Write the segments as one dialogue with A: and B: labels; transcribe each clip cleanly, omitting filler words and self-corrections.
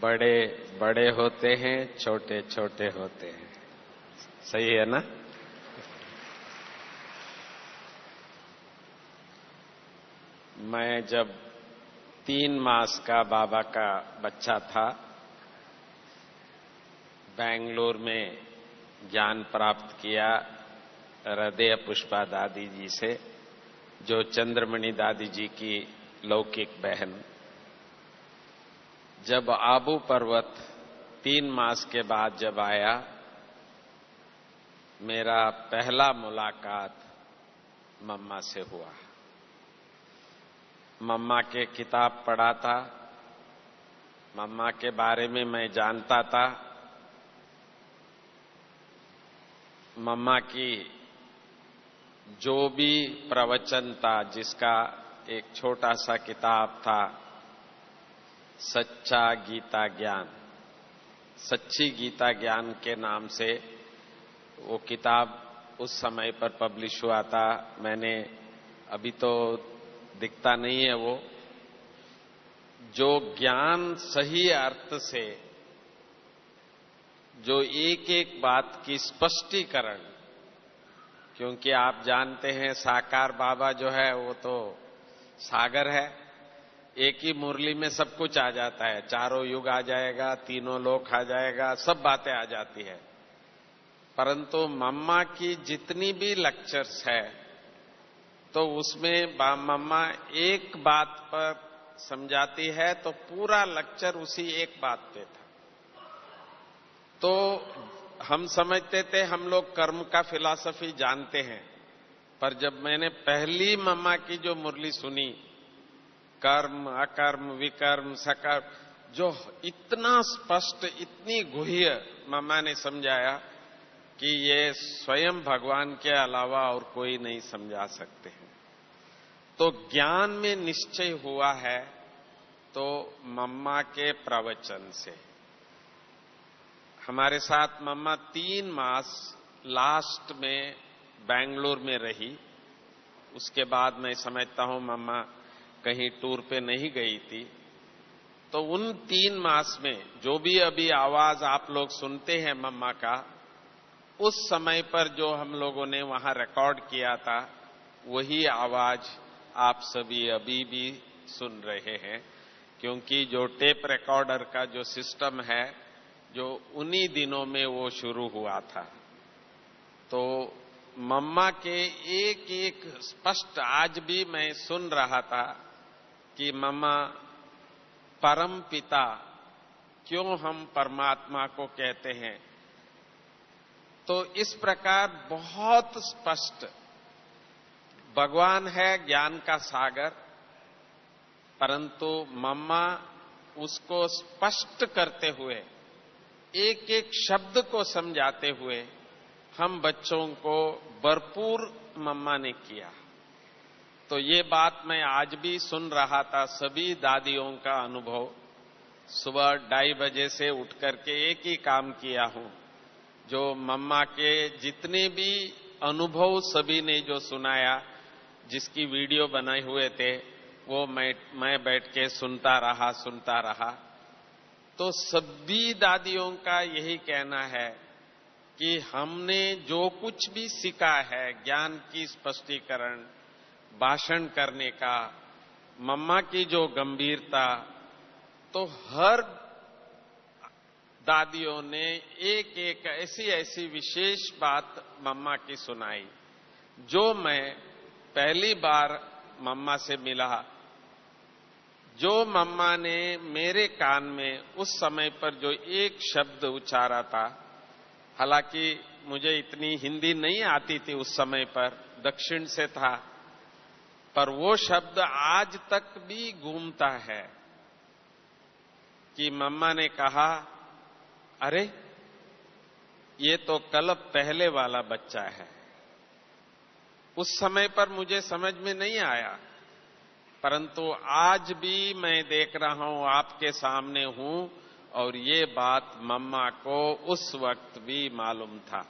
A: बड़े बड़े होते हैं, छोटे छोटे होते हैं। सही है ना? मैं जब 3 मास का बाबा का बच्चा था, बेंगलुरु में ज्ञान प्राप्त किया हृदय पुष्पा दादी जी से, जो चंद्रमणि दादी जी की लौकिक बहन। जब आबू पर्वत 3 मास के बाद जब आया, मेरा पहला मुलाकात मम्मा से हुआ। मम्मा के किताब पढ़ा था, मम्मा के बारे में मैं जानता था। मम्मा की जो भी प्रवचन था, जिसका एक छोटा सा किताब था, सच्चा गीता ज्ञान, सच्ची गीता ज्ञान के नाम से वो किताब उस समय पर पब्लिश हुआ था। मैंने अभी तो दिखता नहीं है वो, जो ज्ञान सही अर्थ से, जो एक एक बात की स्पष्टीकरण, क्योंकि आप जानते हैं साकार बाबा जो है वो तो सागर है, एक ही मुरली में सब कुछ आ जाता है, चारों युग आ जाएगा, तीनों लोक आ जाएगा, सब बातें आ जाती है। परंतु मम्मा की जितनी भी लेक्चर्स है, तो उसमें मम्मा एक बात पर समझाती है तो पूरा लेक्चर उसी एक बात पे था। तो हम समझते थे हम लोग कर्म का फिलॉसफी जानते हैं, पर जब मैंने पहली मम्मा की जो मुरली सुनी, कर्म अकर्म विकर्म सकर्म, जो इतना स्पष्ट, इतनी गुह्य मम्मा ने समझाया कि ये स्वयं भगवान के अलावा और कोई नहीं समझा सकते हैं। तो ज्ञान में निश्चय हुआ है तो मम्मा के प्रवचन से। हमारे साथ मम्मा 3 मास लास्ट में बेंगलुरु में रही। उसके बाद मैं समझता हूं मम्मा कहीं टूर पे नहीं गई थी। तो उन 3 मास में जो भी अभी आवाज आप लोग सुनते हैं मम्मा का, उस समय पर जो हम लोगों ने वहां रिकॉर्ड किया था, वही आवाज आप सभी अभी भी सुन रहे हैं। क्योंकि जो टेप रिकॉर्डर का जो सिस्टम है, जो उन्हीं दिनों में वो शुरू हुआ था। तो मम्मा के एक एक स्पष्ट आज भी मैं सुन रहा था कि मम्मा परम पिता क्यों हम परमात्मा को कहते हैं। तो इस प्रकार बहुत स्पष्ट, भगवान है ज्ञान का सागर, परंतु मम्मा उसको स्पष्ट करते हुए, एक एक शब्द को समझाते हुए हम बच्चों को भरपूर मम्मा ने किया। तो ये बात मैं आज भी सुन रहा था, सभी दादियों का अनुभव। सुबह 2:30 बजे से उठ करके एक ही काम किया हूं, जो मम्मा के जितने भी अनुभव सभी ने जो सुनाया, जिसकी वीडियो बनाए हुए थे, वो मैं बैठ के सुनता रहा। तो सभी दादियों का यही कहना है कि हमने जो कुछ भी सीखा है, ज्ञान की स्पष्टीकरण, भाषण करने का, मम्मा की जो गंभीरता, तो हर दादियों ने एक एक ऐसी विशेष बात मम्मा की सुनाई। जो मैं पहली बार मम्मा से मिला, जो मम्मा ने मेरे कान में उस समय पर जो एक शब्द उच्चारा था, हालांकि मुझे इतनी हिंदी नहीं आती थी उस समय पर, दक्षिण से था, पर वो शब्द आज तक भी गूंजता है कि मम्मा ने कहा, अरे ये तो कल पहले वाला बच्चा है। उस समय पर मुझे समझ में नहीं आया, परंतु आज भी मैं देख रहा हूं, आपके सामने हूं, और ये बात मम्मा को उस वक्त भी मालूम था।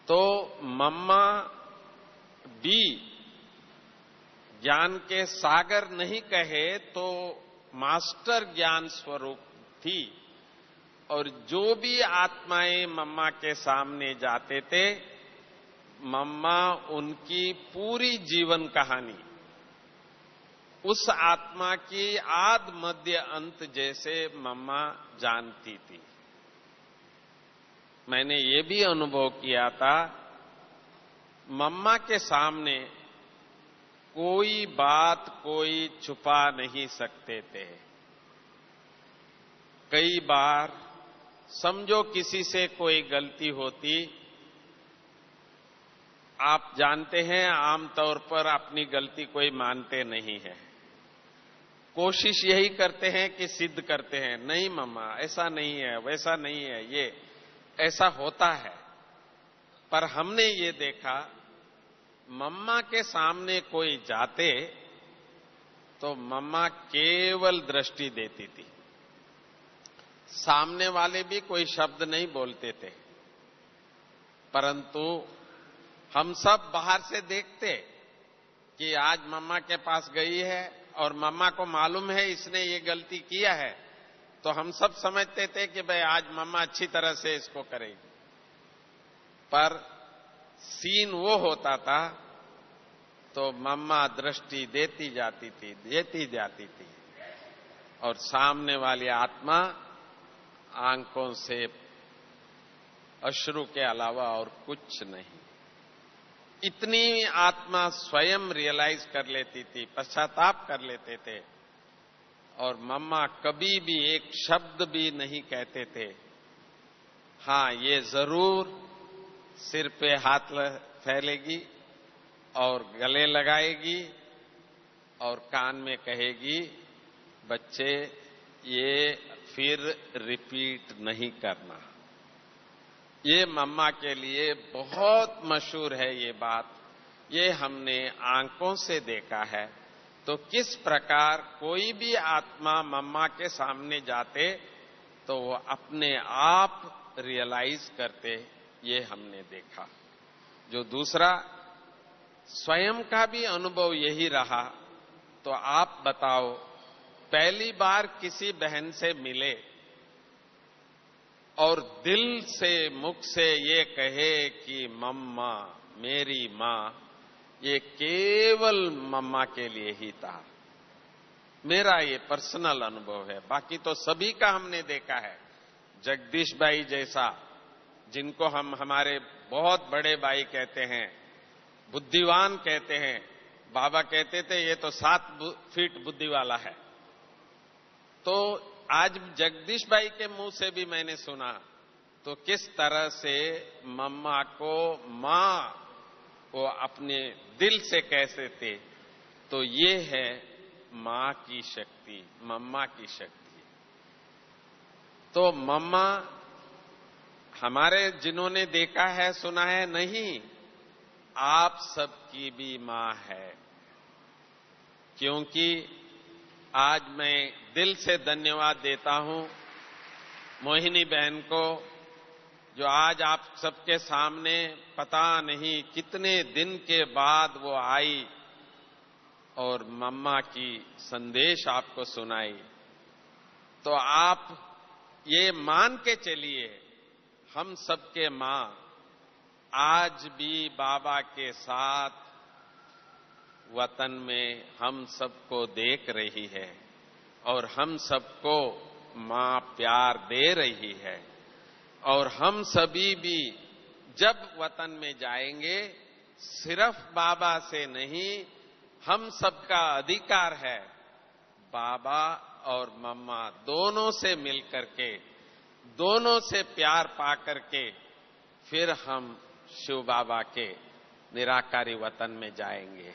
A: तो मम्मा भी ज्ञान के सागर नहीं कहे तो मास्टर ज्ञान स्वरूप थी। और जो भी आत्माएं मम्मा के सामने जाते थे, मम्मा उनकी पूरी जीवन कहानी उस आत्मा की आद मध्य अंत जैसे मम्मा जानती थी। मैंने ये भी अनुभव किया था, मम्मा के सामने कोई बात कोई छुपा नहीं सकते थे। कई बार समझो किसी से कोई गलती होती, आप जानते हैं आमतौर पर अपनी गलती कोई मानते नहीं है, कोशिश यही करते हैं कि सिद्ध करते हैं, नहीं मम्मा ऐसा नहीं है, वैसा नहीं है, ये ऐसा होता है। पर हमने ये देखा, मम्मा के सामने कोई जाते तो मम्मा केवल दृष्टि देती थी, सामने वाले भी कोई शब्द नहीं बोलते थे। परंतु हम सब बाहर से देखते कि आज मम्मा के पास गई है और मम्मा को मालूम है इसने ये गलती किया है, तो हम सब समझते थे कि भाई आज मम्मा अच्छी तरह से इसको करेगी। पर सीन वो होता था तो मम्मा दृष्टि देती जाती थी और सामने वाली आत्मा आंखों से अश्रु के अलावा और कुछ नहीं। इतनी आत्मा स्वयं रियलाइज कर लेती थी, पश्चाताप कर लेते थे। और मम्मा कभी भी एक शब्द भी नहीं कहते थे। हां, ये जरूर सिर पे हाथ फैलेगी और गले लगाएगी और कान में कहेगी, बच्चे ये फिर रिपीट नहीं करना। ये मम्मा के लिए बहुत मशहूर है ये बात, ये हमने आंखों से देखा है। तो किस प्रकार कोई भी आत्मा मम्मा के सामने जाते तो वो अपने आप रियलाइज करते, ये हमने देखा। जो दूसरा स्वयं का भी अनुभव यही रहा। तो आप बताओ, पहली बार किसी बहन से मिले और दिल से मुख से ये कहे कि मम्मा मेरी मां, ये केवल मम्मा के लिए ही था। मेरा ये पर्सनल अनुभव है, बाकी तो सभी का हमने देखा है। जगदीश भाई जैसा, जिनको हम हमारे बहुत बड़े भाई कहते हैं, बुद्धिवान कहते हैं, बाबा कहते थे ये तो 7 फीट बुद्धि वाला है। तो आज जगदीश भाई के मुंह से भी मैंने सुना तो किस तरह से मम्मा को मां वो अपने दिल से कहते थे। तो ये है मां की शक्ति, मम्मा की शक्ति। तो मम्मा हमारे जिन्होंने देखा है सुना है नहीं, आप सबकी भी मां है। क्योंकि आज मैं दिल से धन्यवाद देता हूं मोहिनी बहन को, जो आज आप सबके सामने पता नहीं कितने दिन के बाद वो आई और मम्मा की संदेश आपको सुनाई। तो आप ये मान के चलिए, हम सबके मां आज भी बाबा के साथ वतन में हम सबको देख रही है और हम सबको मां प्यार दे रही है। और हम सभी भी जब वतन में जाएंगे, सिर्फ बाबा से नहीं, हम सबका अधिकार है बाबा और मम्मा दोनों से मिलकर के, दोनों से प्यार पा करके फिर हम शिव बाबा के निराकारी वतन में जाएंगे।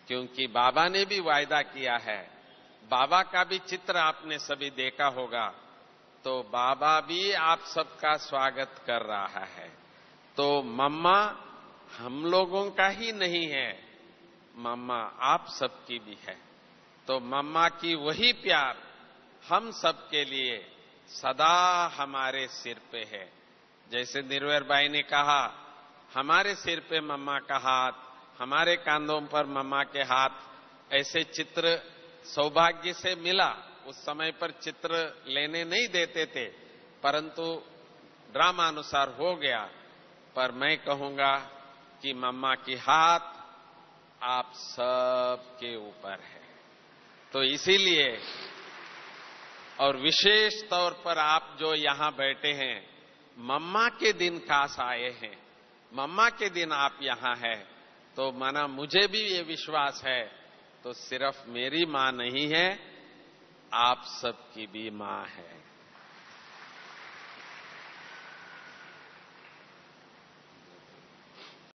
A: क्योंकि बाबा ने भी वायदा किया है, बाबा का भी चित्र आपने सभी देखा होगा, तो बाबा भी आप सबका स्वागत कर रहा है। तो मम्मा हम लोगों का ही नहीं है, मम्मा आप सबकी भी है। तो मम्मा की वही प्यार हम सबके लिए सदा हमारे सिर पे है। जैसे निर्वैर भाई ने कहा, हमारे सिर पे मम्मा का हाथ, हमारे कांधों पर मम्मा के हाथ, ऐसे चित्र सौभाग्य से मिला। उस समय पर चित्र लेने नहीं देते थे, परंतु ड्रामानुसार हो गया। पर मैं कहूंगा कि मम्मा की हाथ आप सबके ऊपर है। तो इसीलिए, और विशेष तौर पर आप जो यहां बैठे हैं, मम्मा के दिन खास आए हैं, मम्मा के दिन आप यहां हैं, तो माना मुझे भी ये विश्वास है, तो सिर्फ मेरी मां नहीं है, आप सबकी भी मां है।